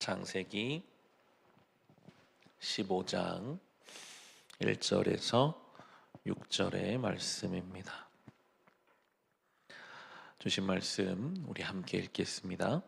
창세기 15장 1절에서 6절의 말씀입니다. 주신 말씀 우리 함께 읽겠습니다.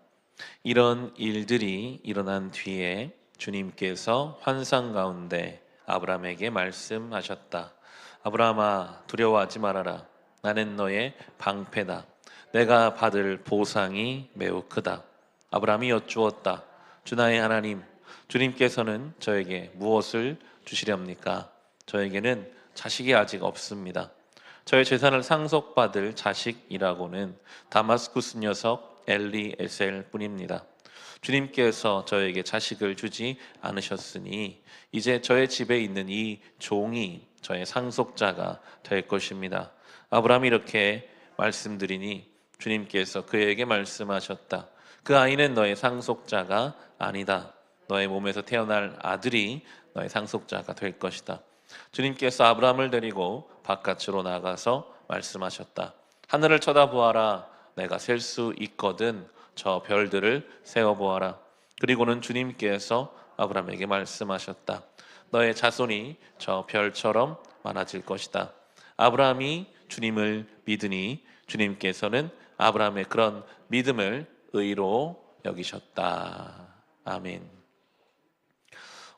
이런 일들이 일어난 뒤에 주님께서 환상 가운데 아브라함에게 말씀하셨다. 아브라함아, 두려워하지 말아라. 나는 너의 방패다. 내가 받을 보상이 매우 크다. 아브라함이 여쭈었다. 주 나의 하나님, 주님께서는 저에게 무엇을 주시렵니까? 저에게는 자식이 아직 없습니다. 저의 재산을 상속받을 자식이라고는 다마스쿠스 녀석 엘리에셀 뿐입니다. 주님께서 저에게 자식을 주지 않으셨으니 이제 저의 집에 있는 이 종이 저의 상속자가 될 것입니다. 아브라함이 이렇게 말씀드리니 주님께서 그에게 말씀하셨다. 그 아이는 너의 상속자가 아니다. 너의 몸에서 태어날 아들이 너의 상속자가 될 것이다. 주님께서 아브라함을 데리고 바깥으로 나가서 말씀하셨다. 하늘을 쳐다보아라. 내가 셀 수 있거든. 저 별들을 세어보아라. 그리고는 주님께서 아브라함에게 말씀하셨다. 너의 자손이 저 별처럼 많아질 것이다. 아브라함이 주님을 믿으니 주님께서는 아브라함의 그런 믿음을 의로 여기셨다. 아멘.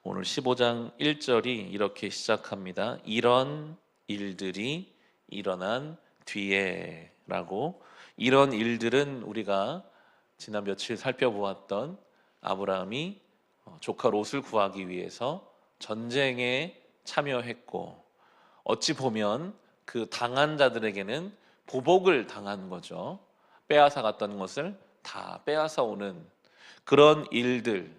오늘 15장 1절이 이렇게 시작합니다. 이런 일들이 일어난 뒤에 라고. 이런 일들은 우리가 지난 며칠 살펴보았던 아브라함이 조카 롯을 구하기 위해서 전쟁에 참여했고, 어찌 보면 그 당한 자들에게는 보복을 당한 거죠. 빼앗아 갔던 것을 다 빼앗아 오는 그런 일들.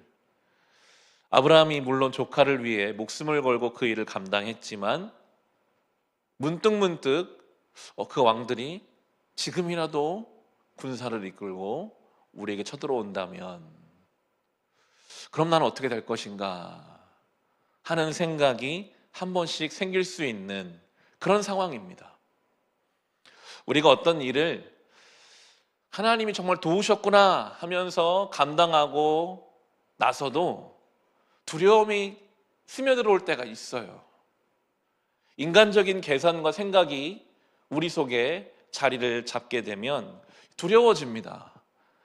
아브라함이 물론 조카를 위해 목숨을 걸고 그 일을 감당했지만 문득문득 그 왕들이 지금이라도 군사를 이끌고 우리에게 쳐들어온다면 그럼 나는 어떻게 될 것인가 하는 생각이 한 번씩 생길 수 있는 그런 상황입니다. 우리가 어떤 일을 하나님이 정말 도우셨구나 하면서 감당하고 나서도 두려움이 스며들어올 때가 있어요. 인간적인 계산과 생각이 우리 속에 자리를 잡게 되면 두려워집니다.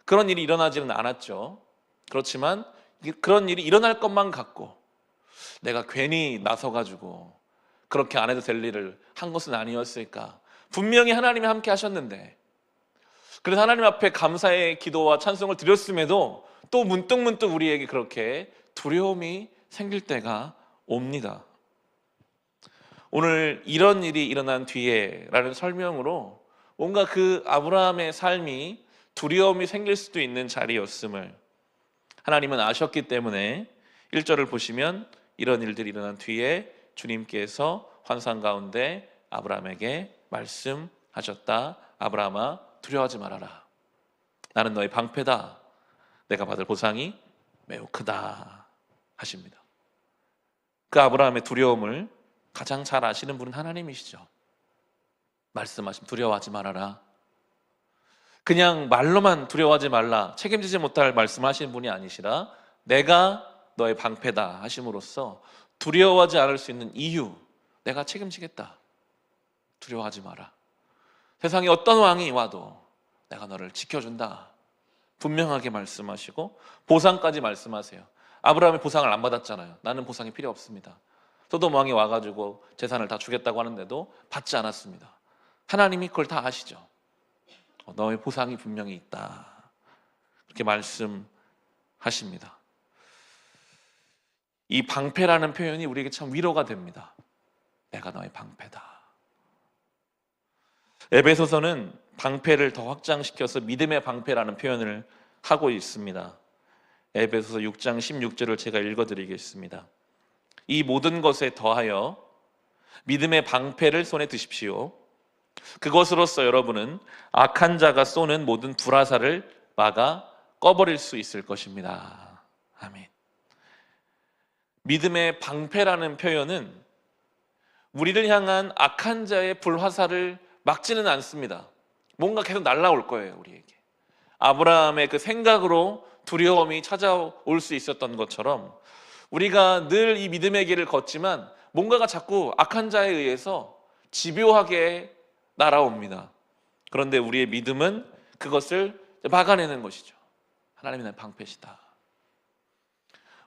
그런 일이 일어나지는 않았죠. 그렇지만 그런 일이 일어날 것만 같고 내가 괜히 나서가지고 그렇게 안 해도 될 일을 한 것은 아니었을까. 분명히 하나님이 함께 하셨는데, 그래서 하나님 앞에 감사의 기도와 찬송을 드렸음에도 또 문득문득 우리에게 그렇게 두려움이 생길 때가 옵니다. 오늘 이런 일이 일어난 뒤에 라는 설명으로 뭔가 그 아브라함의 삶이 두려움이 생길 수도 있는 자리였음을 하나님은 아셨기 때문에 1절을 보시면 이런 일들이 일어난 뒤에 주님께서 환상 가운데 아브라함에게 말씀하셨다. 아브라함아, 두려워하지 말아라. 나는 너의 방패다. 내가 받을 보상이 매우 크다 하십니다. 그 아브라함의 두려움을 가장 잘 아시는 분은 하나님이시죠. 말씀하신 두려워하지 말아라. 그냥 말로만 두려워하지 말라, 책임지지 못할 말씀하시는 분이 아니시라 내가 너의 방패다 하심으로써 두려워하지 않을 수 있는 이유, 내가 책임지겠다. 두려워하지 마라. 세상에 어떤 왕이 와도 내가 너를 지켜준다. 분명하게 말씀하시고 보상까지 말씀하세요. 아브라함이 보상을 안 받았잖아요. 나는 보상이 필요 없습니다. 소돔 왕이 와가지고 재산을 다 주겠다고 하는데도 받지 않았습니다. 하나님이 그걸 다 아시죠. 너의 보상이 분명히 있다. 그렇게 말씀하십니다. 이 방패라는 표현이 우리에게 참 위로가 됩니다. 내가 너의 방패다. 에베소서는 방패를 더 확장시켜서 믿음의 방패라는 표현을 하고 있습니다. 에베소서 6장 16절을 제가 읽어드리겠습니다. 이 모든 것에 더하여 믿음의 방패를 손에 드십시오. 그것으로써 여러분은 악한 자가 쏘는 모든 불화살을 막아 꺼버릴 수 있을 것입니다. 아멘. 믿음의 방패라는 표현은 우리를 향한 악한 자의 불화살을 막지는 않습니다. 뭔가 계속 날아올 거예요, 우리에게. 아브라함의 그 생각으로 두려움이 찾아올 수 있었던 것처럼 우리가 늘 이 믿음의 길을 걷지만 뭔가가 자꾸 악한 자에 의해서 집요하게 날아옵니다. 그런데 우리의 믿음은 그것을 막아내는 것이죠. 하나님이 나의 방패시다.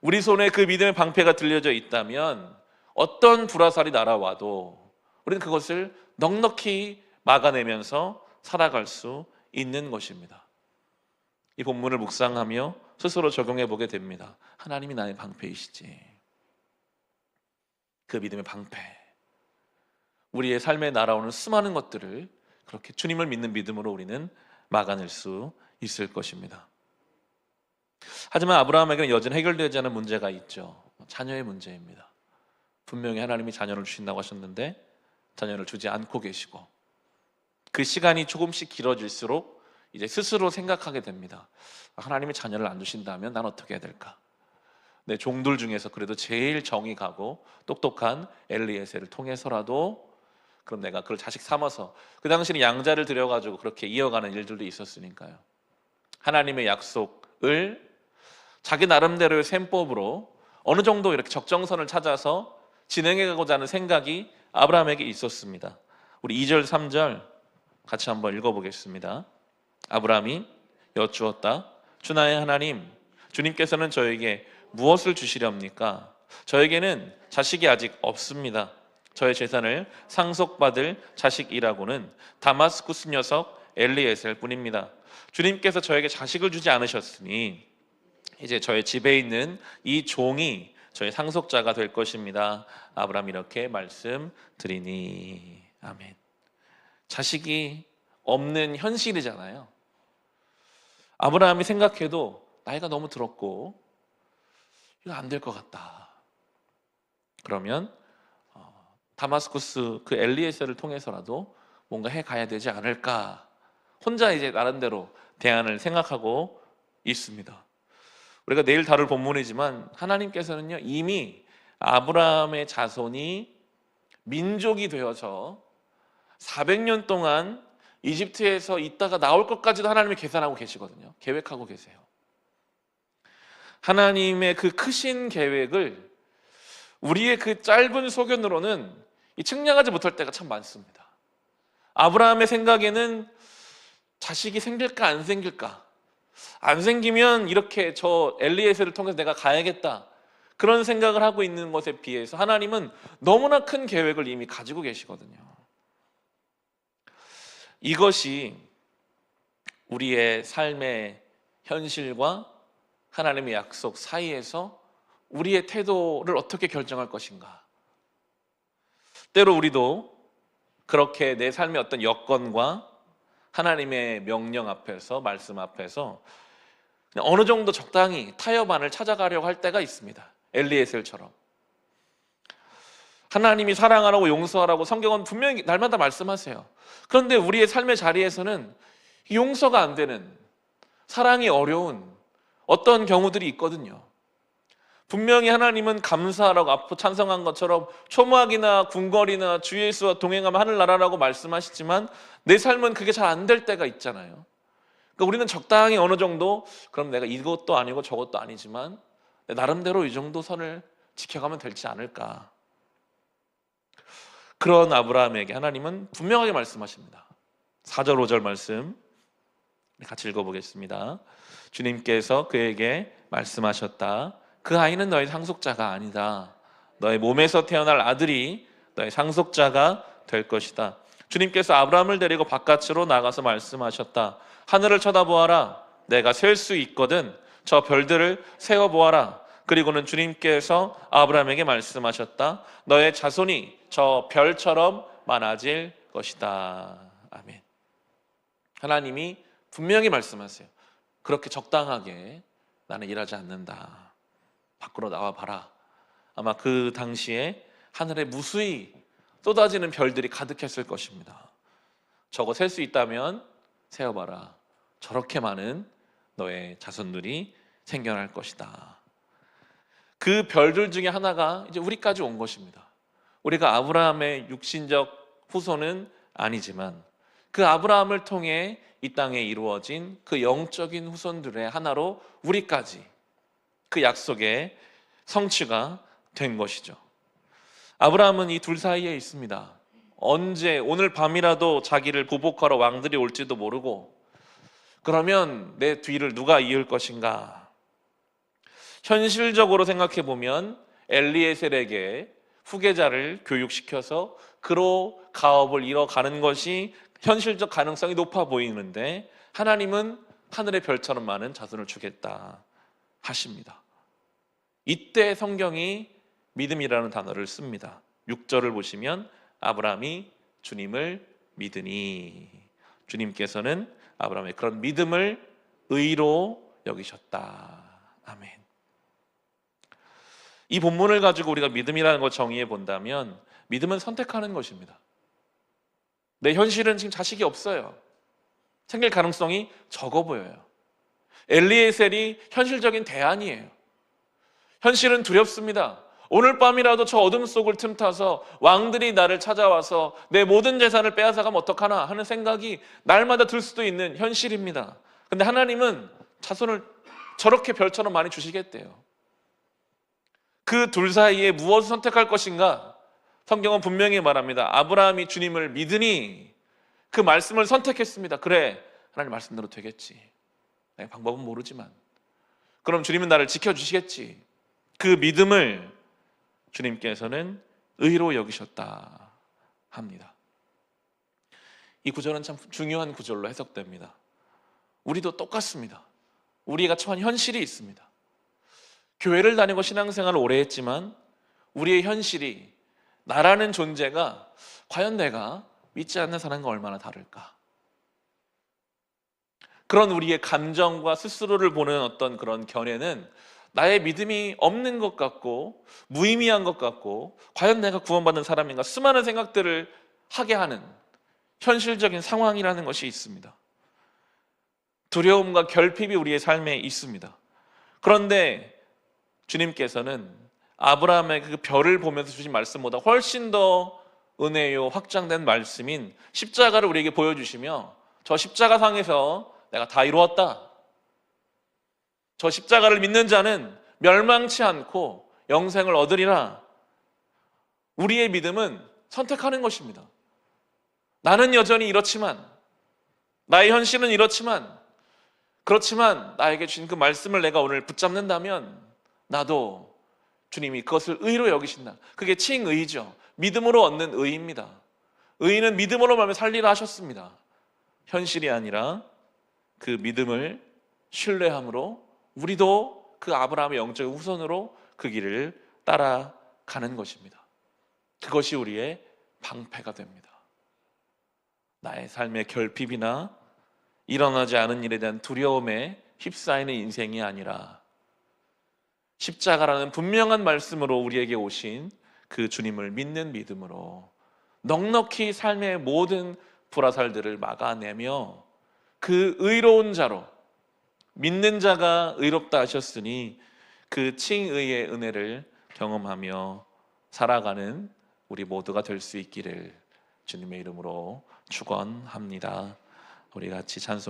우리 손에 그 믿음의 방패가 들려져 있다면 어떤 불화살이 날아와도 우리는 그것을 넉넉히 막아내면서 살아갈 수 있는 것입니다. 이 본문을 묵상하며 스스로 적용해 보게 됩니다. 하나님이 나의 방패이시지. 그 믿음의 방패, 우리의 삶에 날아오는 수많은 것들을 그렇게 주님을 믿는 믿음으로 우리는 막아낼 수 있을 것입니다. 하지만 아브라함에게는 여전히 해결되지 않은 문제가 있죠. 자녀의 문제입니다. 분명히 하나님이 자녀를 주신다고 하셨는데 자녀를 주지 않고 계시고, 그 시간이 조금씩 길어질수록 이제 스스로 생각하게 됩니다. 하나님이 자녀를 안 주신다면 난 어떻게 해야 될까? 내 종들 중에서 그래도 제일 정이 가고 똑똑한 엘리에셀을 통해서라도, 그럼 내가 그걸 자식 삼아서, 그 당시는 양자를 들여가지고 그렇게 이어가는 일들도 있었으니까요. 하나님의 약속을 자기 나름대로의 셈법으로 어느 정도 이렇게 적정선을 찾아서 진행해가고자 하는 생각이 아브라함에게 있었습니다. 우리 2절 3절 같이 한번 읽어보겠습니다. 아브라함이 여쭈었다. 주 나의 하나님, 주님께서는 저에게 무엇을 주시렵니까? 저에게는 자식이 아직 없습니다. 저의 재산을 상속받을 자식이라고는 다마스쿠스 녀석 엘리에셀 뿐입니다. 주님께서 저에게 자식을 주지 않으셨으니 이제 저의 집에 있는 이 종이 저의 상속자가 될 것입니다. 아브라함이 이렇게 말씀드리니. 아멘. 자식이 없는 현실이잖아요. 아브라함이 생각해도 나이가 너무 들었고 이거 안 될 것 같다. 그러면 다마스쿠스 그 엘리에셀을 통해서라도 뭔가 해 가야 되지 않을까, 혼자 이제 나름대로 대안을 생각하고 있습니다. 우리가 내일 다룰 본문이지만 하나님께서는요 이미 아브라함의 자손이 민족이 되어서 400년 동안 이집트에서 있다가 나올 것까지도 하나님이 계산하고 계시거든요. 계획하고 계세요. 하나님의 그 크신 계획을 우리의 그 짧은 소견으로는 측량하지 못할 때가 참 많습니다. 아브라함의 생각에는 자식이 생길까 안 생길까, 안 생기면 이렇게 저 엘리에셀을 통해서 내가 가야겠다, 그런 생각을 하고 있는 것에 비해서 하나님은 너무나 큰 계획을 이미 가지고 계시거든요. 이것이 우리의 삶의 현실과 하나님의 약속 사이에서 우리의 태도를 어떻게 결정할 것인가. 때로 우리도 그렇게 내 삶의 어떤 여건과 하나님의 명령 앞에서, 말씀 앞에서 그냥 어느 정도 적당히 타협안을 찾아가려고 할 때가 있습니다. 엘리에셀처럼. 하나님이 사랑하라고 용서하라고 성경은 분명히 날마다 말씀하세요. 그런데 우리의 삶의 자리에서는 용서가 안 되는, 사랑이 어려운 어떤 경우들이 있거든요. 분명히 하나님은 감사하라고 앞으로 찬성한 것처럼 초막이나 궁궐이나 주 예수와 동행하면 하늘나라라고 말씀하시지만 내 삶은 그게 잘 안 될 때가 있잖아요. 그러니까 우리는 적당히 어느 정도, 그럼 내가 이것도 아니고 저것도 아니지만 나름대로 이 정도 선을 지켜가면 되지 않을까. 그런 아브라함에게 하나님은 분명하게 말씀하십니다. 4절 5절 말씀 같이 읽어보겠습니다. 주님께서 그에게 말씀하셨다. 그 아이는 너의 상속자가 아니다. 너의 몸에서 태어날 아들이 너의 상속자가 될 것이다. 주님께서 아브라함을 데리고 바깥으로 나가서 말씀하셨다. 하늘을 쳐다보아라. 내가 셀 수 있거든. 저 별들을 세어보아라. 그리고는 주님께서 아브라함에게 말씀하셨다. 너의 자손이 저 별처럼 많아질 것이다. 아멘. 하나님이 분명히 말씀하세요. 그렇게 적당하게 나는 일하지 않는다. 밖으로 나와봐라. 아마 그 당시에 하늘에 무수히 쏟아지는 별들이 가득했을 것입니다. 저거 셀 수 있다면 세어봐라. 저렇게 많은 너의 자손들이 생겨날 것이다. 그 별들 중에 하나가 이제 우리까지 온 것입니다. 우리가 아브라함의 육신적 후손은 아니지만 그 아브라함을 통해 이 땅에 이루어진 그 영적인 후손들의 하나로 우리까지 그 약속의 성취가 된 것이죠. 아브라함은 이 둘 사이에 있습니다. 언제 오늘 밤이라도 자기를 보복하러 왕들이 올지도 모르고, 그러면 내 뒤를 누가 이을 것인가? 현실적으로 생각해 보면 엘리에셀에게 후계자를 교육시켜서 그로 가업을 이뤄가는 것이 현실적 가능성이 높아 보이는데, 하나님은 하늘의 별처럼 많은 자손을 주겠다 하십니다. 이때 성경이 믿음이라는 단어를 씁니다. 6절을 보시면 아브라함이 주님을 믿으니, 주님께서는 아브라함의 그런 믿음을 의로 여기셨다. 아멘. 이 본문을 가지고 우리가 믿음이라는 걸 정의해 본다면, 믿음은 선택하는 것입니다. 내 현실은 지금 자식이 없어요. 생길 가능성이 적어 보여요. 엘리에셀이 현실적인 대안이에요. 현실은 두렵습니다. 오늘 밤이라도 저 어둠 속을 틈타서 왕들이 나를 찾아와서 내 모든 재산을 빼앗아가면 어떡하나 하는 생각이 날마다 들 수도 있는 현실입니다. 근데 하나님은 자손을 저렇게 별처럼 많이 주시겠대요. 그 둘 사이에 무엇을 선택할 것인가? 성경은 분명히 말합니다. 아브라함이 주님을 믿으니 그 말씀을 선택했습니다. 그래, 하나님 말씀대로 되겠지. 내 방법은 모르지만 그럼 주님은 나를 지켜주시겠지. 그 믿음을 주님께서는 의로 여기셨다 합니다. 이 구절은 참 중요한 구절로 해석됩니다. 우리도 똑같습니다. 우리가 처한 현실이 있습니다. 교회를 다니고 신앙생활을 오래 했지만 우리의 현실이, 나라는 존재가 과연 내가 믿지 않는 사람과 얼마나 다를까? 그런 우리의 감정과 스스로를 보는 어떤 그런 견해는 나의 믿음이 없는 것 같고 무의미한 것 같고, 과연 내가 구원받은 사람인가, 수많은 생각들을 하게 하는 현실적인 상황이라는 것이 있습니다. 두려움과 결핍이 우리의 삶에 있습니다. 그런데 주님께서는 아브라함의 그 별을 보면서 주신 말씀보다 훨씬 더 은혜요 확장된 말씀인 십자가를 우리에게 보여주시며, 저 십자가 상에서 내가 다 이루었다, 저 십자가를 믿는 자는 멸망치 않고 영생을 얻으리라. 우리의 믿음은 선택하는 것입니다. 나는 여전히 이렇지만, 나의 현실은 이렇지만, 그렇지만 나에게 주신 그 말씀을 내가 오늘 붙잡는다면 나도 주님이 그것을 의로 여기신다. 그게 칭의죠. 믿음으로 얻는 의입니다. 의는 믿음으로 말하면 살리라 하셨습니다. 현실이 아니라 그 믿음을 신뢰함으로 우리도 그 아브라함의 영적인 후손으로 그 길을 따라가는 것입니다. 그것이 우리의 방패가 됩니다. 나의 삶의 결핍이나 일어나지 않은 일에 대한 두려움에 휩싸이는 인생이 아니라 십자가라는 분명한 말씀으로 우리에게 오신 그 주님을 믿는 믿음으로 넉넉히 삶의 모든 불화살들을 막아내며 그 의로운 자로, 믿는 자가 의롭다 하셨으니 그 칭의의 은혜를 경험하며 살아가는 우리 모두가 될 수 있기를 주님의 이름으로 축원합니다. 우리 같이 찬송